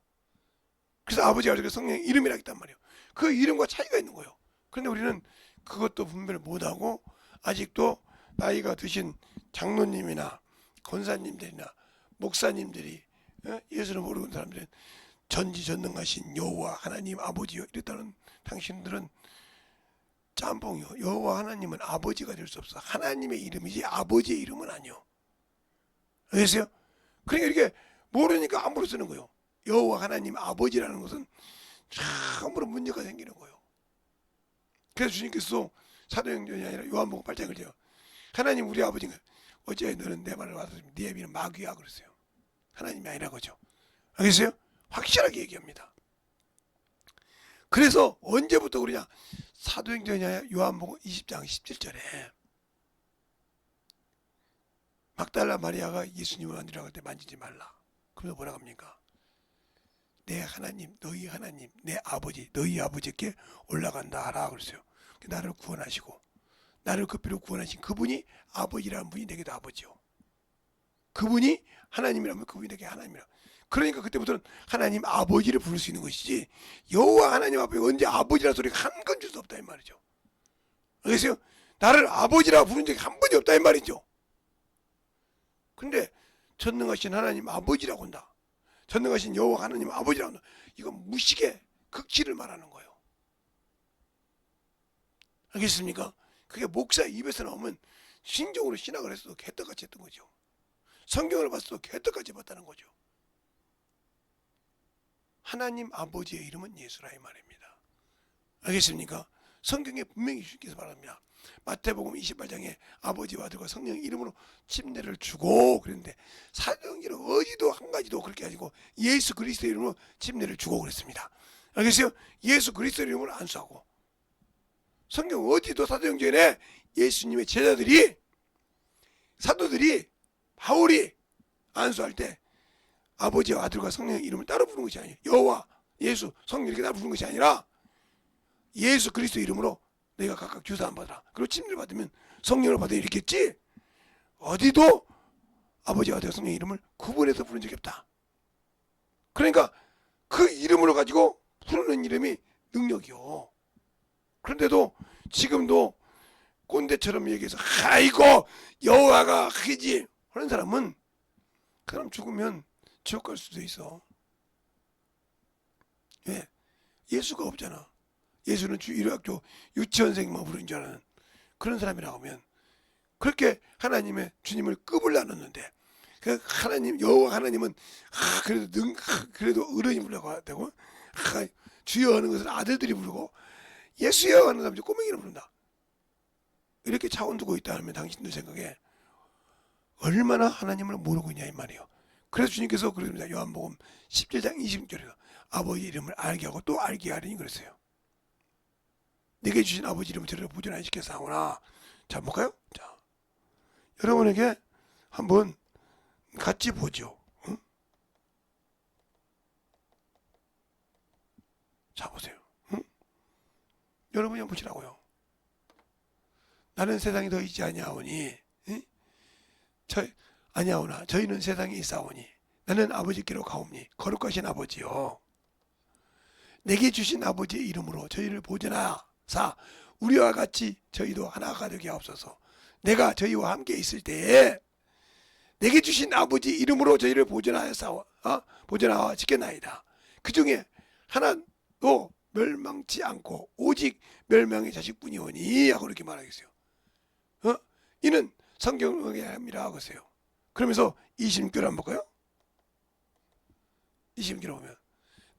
그래서 아버지가 아들과 성령의 이름이라 했단 말이에요. 그 이름과 차이가 있는 거예요. 그런데 우리는 그것도 분별을 못하고 아직도 나이가 드신 장로님이나 권사님들이나 목사님들이 예수를 모르는 사람들은 전지전능하신 여호와 하나님 아버지요 이랬다는 당신들은 짬뽕이요. 여호와 하나님은 아버지가 될 수 없어. 하나님의 이름이지 아버지의 이름은 아니요. 알겠어요? 그러니까 이렇게 모르니까 함부로 쓰는 거예요. 여호와 하나님 아버지라는 것은 참으로 문제가 생기는 거예요. 그래서 주님께서 사도행전이 아니라 요한복음 8장을 돼요. 하나님 우리 아버지가 어째 너는 내 말을 와서 네 애비는 마귀야 그랬어요. 하나님이 아니라 그죠. 알겠어요? 확실하게 얘기합니다. 그래서 언제부터 그러냐? 사도행전이 아니라 요한복음 20장 17절에 막달라 마리아가 예수님을 만지라고 할 때 만지지 말라. 그러면서 뭐라고 합니까? 내 하나님, 너희 하나님, 내 아버지, 너희 아버지께 올라간다 하라 그랬어요. 나를 구원하시고 나를 그 피로 구원하신 그분이 아버지라는 분이 내게도 아버지요. 그분이 하나님이라면 그분이 내게 하나님이라. 그러니까 그때부터는 하나님 아버지를 부를 수 있는 것이지 여호와 하나님 앞에 언제 아버지라는 소리가 한 건 줄 수 없다 이 말이죠. 알겠어요? 나를 아버지라 부른 적이 한 번이 없다 이 말이죠. 근데 전능하신 하나님 아버지라고 한다. 전능하신 여호와 하나님 아버지라고 한다. 이건 무식의 극치를 말하는 거예요. 알겠습니까? 그게 목사 입에서 나오면 신종으로 신학을 했어도 개떡같이 했던 거죠. 성경을 봤어도 개떡같이 봤다는 거죠. 하나님 아버지의 이름은 예수라 이 말입니다. 알겠습니까? 성경에 분명히 주님께서 말합니다. 마태복음 28장에 아버지와 아들과 성령의 이름으로 침례를 주고 그랬는데 사도행전은 어디도 한 가지도 그렇게 가지고 예수 그리스도의 이름으로 침례를 주고 그랬습니다. 알겠어요? 예수 그리스도의 이름으로 안수하고 성경 어디도 사도행전에 예수님의 제자들이 사도들이 바울이 안수할 때 아버지와 아들과 성령의 이름을 따로 부르는 것이 아니에요. 여호와, 예수, 성령 이렇게 따로 부르는 것이 아니라 예수 그리스도 이름으로 너희가 각각 주사함 받으라. 그리고 침례를 받으면 성령을 받아 이랬겠지. 어디도 아버지와 아들과 성령의 이름을 구분해서 부른 적이 없다. 그러니까 그 이름으로 가지고 부르는 이름이 능력이요. 그런데도 지금도 꼰대처럼 얘기해서 아이고 여호와가 크지 하는 사람은 그 사람 죽으면 지옥 갈 수도 있어. 왜? 예수가 없잖아. 예수는 일요학교 유치원생만 부르는 줄 아는 그런 사람이라고 하면 그렇게 하나님의 주님을 급을 나눴는데 그 하나님 여호와 하나님은 그래도 어른이 부르려고 되고 주여 하는 것은 아들들이 부르고 예수여 하는 사람이 꼬맹이를 부른다. 이렇게 차원 두고 있다 하면 당신들 생각에 얼마나 하나님을 모르고 있냐 이 말이에요. 그래서 주님께서 그러십니다. 요한복음 17장 26절에서 아버지 이름을 알게 하고 또 알게 하리니 그랬어요. 내게 주신 아버지 이름을 저를 보존하게 시켜사오나. 자 볼까요? 자 여러분에게 한번 같이 보죠. 응? 자 보세요. 응? 여러분이 한번 보시라고요. 나는 세상에 더 있지 아니하오니 응? 아니하오나 저희는 세상에 있사오니 나는 아버지께로 가옵니 거룩하신 아버지요 내게 주신 아버지의 이름으로 저희를 보존하사 우리와 같이 저희도 하나가 되게 하옵소서. 내가 저희와 함께 있을 때에 내게 주신 아버지 이름으로 저희를 보존하여 지켜나이다. 그 중에 하나도 멸망치 않고 오직 멸망의 자식뿐이오니 하고 이렇게 말하겠어요. 이는 성경의 함이라 하겠어요. 그러면서 26절 한번 볼까요? 20절에 보면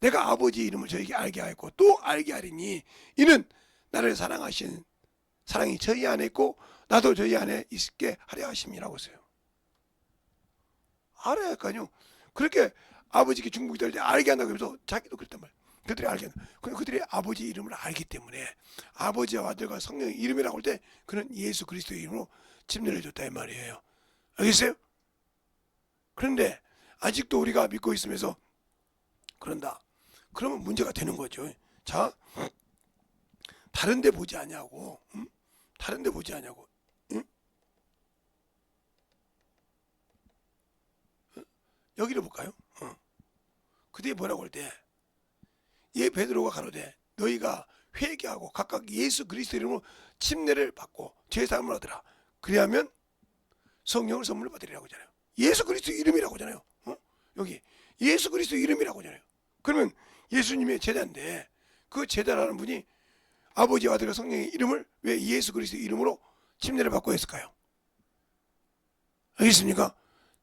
내가 아버지 이름을 저에게 알게 하였고 또 알게 하리니 이는 나를 사랑하신 사랑이 저희 안에 있고 나도 저희 안에 있게 하려 하심이라고 했어요. 알아야 할까요? 그렇게 아버지께 중복이 될 때 알게 한다고 해서 자기도 그랬단 말이에요. 그들이 알게 한다. 그들이 아버지 이름을 알기 때문에 아버지와 아들과 성령의 이름이라고 할 때 그는 예수 그리스도의 이름으로 침례를 줬다 이 말이에요. 알겠어요? 그런데 아직도 우리가 믿고 있으면서 그런다. 그러면 문제가 되는 거죠. 자, 다른 데 보지 않냐고. 응? 다른 데 보지 않냐고. 응? 여기를 볼까요? 그 뒤에 뭐라고 할 때, 예 베드로가 가로되 너희가 회개하고 각각 예수 그리스도 이름으로 침례를 받고 죄 사함을 하더라. 그리하면 성령을 선물을 받으리라고 하잖아요. 예수 그리스도 이름이라고 하잖아요. 여기 예수 그리스도 이름이라고 하잖아요. 그러면 예수님의 제자인데 그 제자라는 분이 아버지와 아들과 성령의 이름을 왜 예수 그리스도 이름으로 침례를 받고 했을까요? 알겠습니까?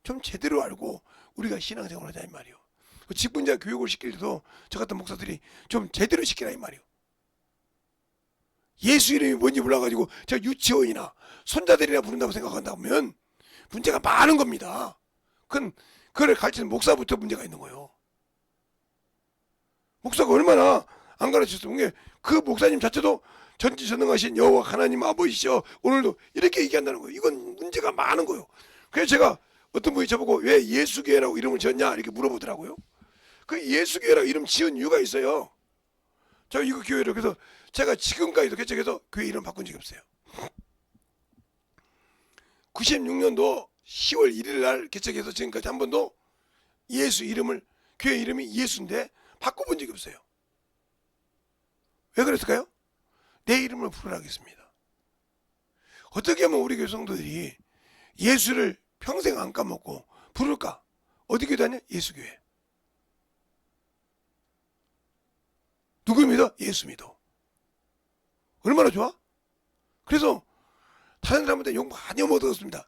좀 제대로 알고 우리가 신앙생활을 하자 이 말이요. 직분자 교육을 시킬 때도 저 같은 목사들이 좀 제대로 시키라 이 말이요. 예수 이름이 뭔지 몰라가지고 저 유치원이나 손자들이나 부른다고 생각한다면 문제가 많은 겁니다. 그걸 가르치는 목사부터 문제가 있는 거예요. 목사가 얼마나 안 가르쳤으면 그 목사님 자체도 전지전능하신 여호와 하나님 아버지시여 오늘도 이렇게 얘기한다는 거예요. 이건 문제가 많은 거예요. 그래서 제가 어떤 분이 저보고 왜 예수교회라고 이름을 지었냐 이렇게 물어보더라고요. 그 예수교회라고 이름 지은 이유가 있어요. 제가 이거 교회를 그래서 제가 지금까지도 개척해서 교회 이름 바꾼 적이 없어요. 96년도 10월 1일 날 개척해서 지금까지 한 번도 예수 이름을 교회 이름이 예수인데 바꿔본 적이 없어요. 왜 그랬을까요? 내 이름을 부르라겠습니다. 어떻게 하면 우리 교회 성도들이 예수를 평생 안 까먹고 부를까? 어디 교회 다녀? 예수교회. 누굴 믿어? 예수 믿어. 얼마나 좋아? 그래서 다른 사람한테 욕 많이 얻었습니다.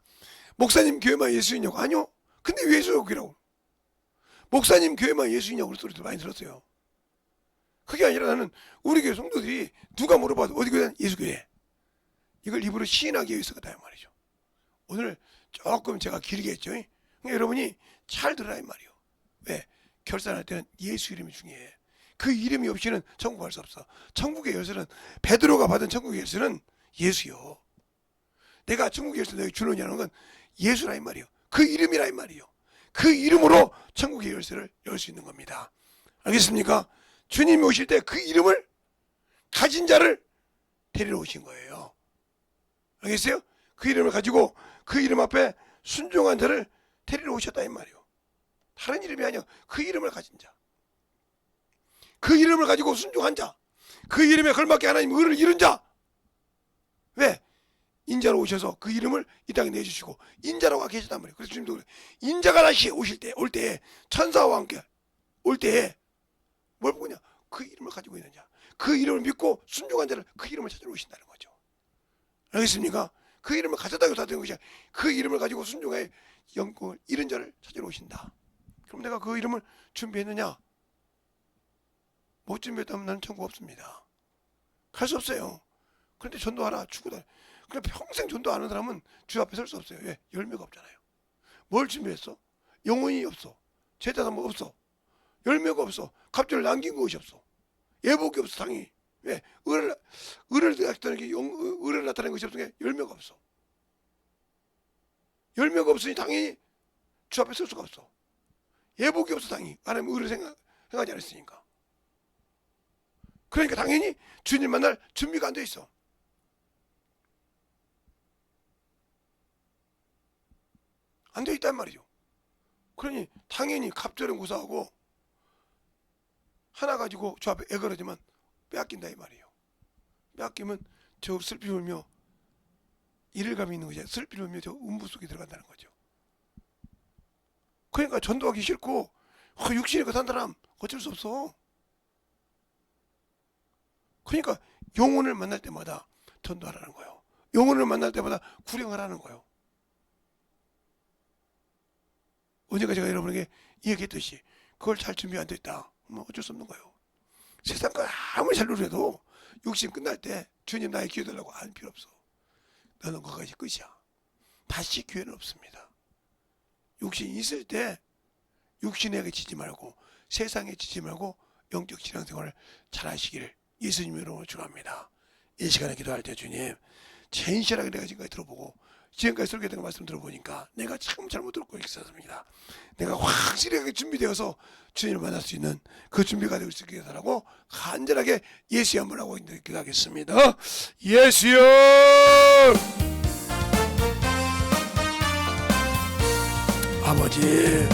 목사님 교회만 예수이냐고. 아니요. 근데 왜 예수교회라고? 목사님 교회만 예수이냐고 그런 소리도 많이 들었어요. 그게 아니라 나는 우리 교회 성도들이 누가 물어봐도 어디 교회는 예수교회. 이걸 입으로 시인하기 위해서 그다 말이죠. 오늘 조금 제가 길게 했죠. 그러니까 여러분이 잘 들으라 이 말이요. 왜? 결산할 때는 예수 이름이 중요해. 그 이름이 없이는 천국 갈 수 없어. 천국의 열쇠는 베드로가 받은 천국의 열쇠는 예수요. 내가 천국의 열쇠 너에게 주느냐는 건 예수라 이 말이요. 그 이름이라 이 말이요. 그 이름으로 천국의 열쇠를 열 수 있는 겁니다. 알겠습니까? 주님이 오실 때 그 이름을 가진 자를 데리러 오신 거예요. 알겠어요? 그 이름을 가지고 그 이름 앞에 순종한 자를 데리러 오셨다 이 말이요. 다른 이름이 아니야. 그 이름을 가진 자. 그 이름을 가지고 순종한 자. 그 이름에 걸맞게 하나님 의를 이룬 자. 왜? 인자로 오셔서 그 이름을 이 땅에 내주시고 인자라고 계셨단 말이에요. 그래서 주님도 그래. 인자가 다시 오실 때, 올 때에 천사와 함께 올 때에 뭘 보냐? 그 이름을 가지고 있는 자. 그 이름을 믿고 순종한 자를 그 이름을 찾으러 오신다는 거죠. 알겠습니까? 그 이름을 가졌다고 다 되는 것이 아니라 그 이름을 가지고 순종해 영광을 잃은 자를 찾으러 오신다. 그럼 내가 그 이름을 준비했느냐? 못 준비했다면 나는 천국 없습니다. 갈 수 없어요. 그런데 전도하라 죽어다. 그냥 평생 전도 안 하는 사람은 주 앞에 설 수 없어요. 왜? 열매가 없잖아요. 뭘 준비했어? 영혼이 없어. 제자도 없어. 열매가 없어. 갑절을 남긴 것이 없어. 예복이 없어. 당연히. 왜? 의를 나타내는 것이 없으니까 열매가 없어. 열매가 없으니 당연히 주 앞에 설 수가 없어. 예복이 없어. 당연히 하나님 의를 생각하지 않았으니까. 그러니까 당연히 주님 만날 준비가 안 돼 있어. 안 돼 있단 말이죠. 그러니 당연히 갑절은 고사하고 하나 가지고 주 앞에 애걸하지만 빼앗긴다 이 말이에요. 빼앗기면 저 슬피 울며 이를감이 있는 거죠. 슬피 울며 저 음부 속에 들어간다는 거죠. 그러니까 전도하기 싫고 육신이 그 산 사람 어쩔 수 없어. 그러니까 영혼을 만날 때마다 전도하라는 거예요. 영혼을 만날 때마다 구령하라는 거예요. 언젠가 제가 여러분에게 얘기했듯이 그걸 잘 준비 안 돼 있다. 뭐 어쩔 수 없는 거예요. 세상 거 아무리 잘 누려도 육신 끝날 때 주님 나의 기회 달라고 안 필요 없어. 너는 거기까지 끝이야. 다시 기회는 없습니다. 육신이 있을 때 육신에게 지지 말고 세상에 지지 말고 영적 신앙생활을 잘 하시기를 예수님 이름으로 축원합니다. 이 시간에 기도할 때 주님 진실하게 내가 지금까지 들어보고 지금까지 설교된 말씀 들어보니까 내가 참 잘못 듣고 있었습니다. 내가 확실하게 준비되어서 주님을 만날 수 있는 그 준비가 되고 있게 해달라고 간절하게 예수의 한번 하고 기도하겠습니다. 예수여! 아버지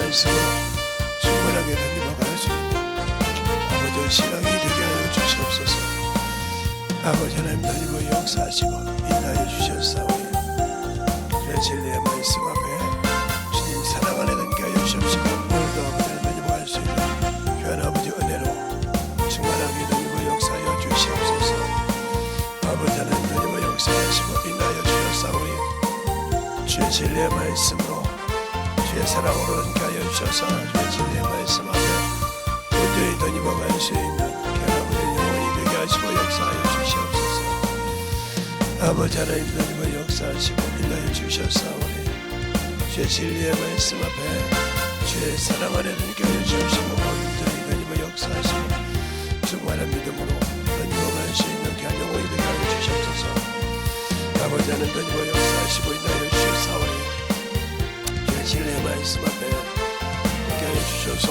말씀으로 충분하게 던져갈 수 있는 아버지의 신앙이 되게 하여 주시옵소서. 아버지 하나님 던지고 역사하시고 인하여 주셨사오니 그래 진리의 말씀 앞에 주님 사랑 안에 던지게 하여 주시옵시고 오늘도 아버지 하나님 던져갈 수 있는 귀한 아버지 은혜로 충만하게 던지고 역사하여 주시옵소서. 아버지 하나님 던지고 역사하시고 인하여 주셨사오니 주의 진리의 말씀으로 주의 사랑으로 던지게 주셔서 주의 진리의 말씀 앞에 온전히 던져갈 수 있는 아버지의 영혼이 되게 하시고 역사하여 주시옵소서. 아버지 하나님 던지고 역사하시고 인하여 주셨사오니 주의 진리의 말씀 앞에 주의 사랑 안에 던지게 하여 주시고 온전히 던지고 역사하시고 충만한 믿음으로 던져갈 수 있는 귀한 영혼이 되게 하여 주시옵소서. 아버지 하나님 던지고 역사하시고 인하여 주셨사오니 진리의 말씀 앞에 함께 하여 주셔서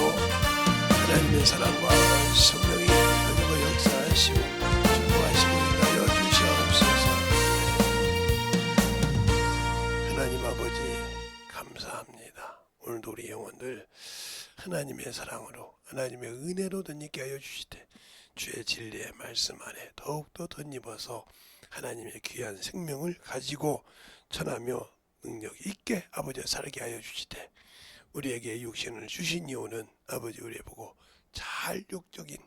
하나님의 사랑과 성령이 하늘과 역사하시고 축복하시고 인하여 주시옵소서. 하나님 아버지 감사합니다. 오늘도 우리 영혼들 하나님의 사랑으로 하나님의 은혜로 덧입게 하여 주시되 주의 진리의 말씀 안에 더욱더 덧입어서 하나님의 귀한 생명을 가지고 전하며 능력 있게 아버지 살게 하여 주시되 우리에게 육신을 주신 이유는 아버지 우리 보고 잘 육적인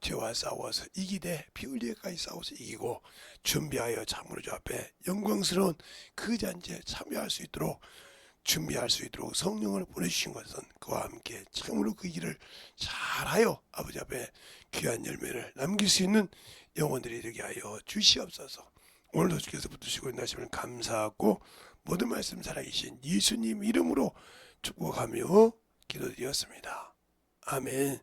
죄와 싸워서 이기되 피 흘리기까지 싸워서 이기고 준비하여 참으로 주 앞에 영광스러운 그 잔치에 참여할 수 있도록 준비할 수 있도록 성령을 보내주신 것은 그와 함께 참으로 그 일을 잘하여 아버지 앞에 귀한 열매를 남길 수 있는 영혼들이 되게 하여 주시옵소서. 오늘도 주께서 붙드시고 인하심을 감사하고 모든 말씀 살아계신 예수님 이름으로 축복하며 기도드렸습니다. 아멘.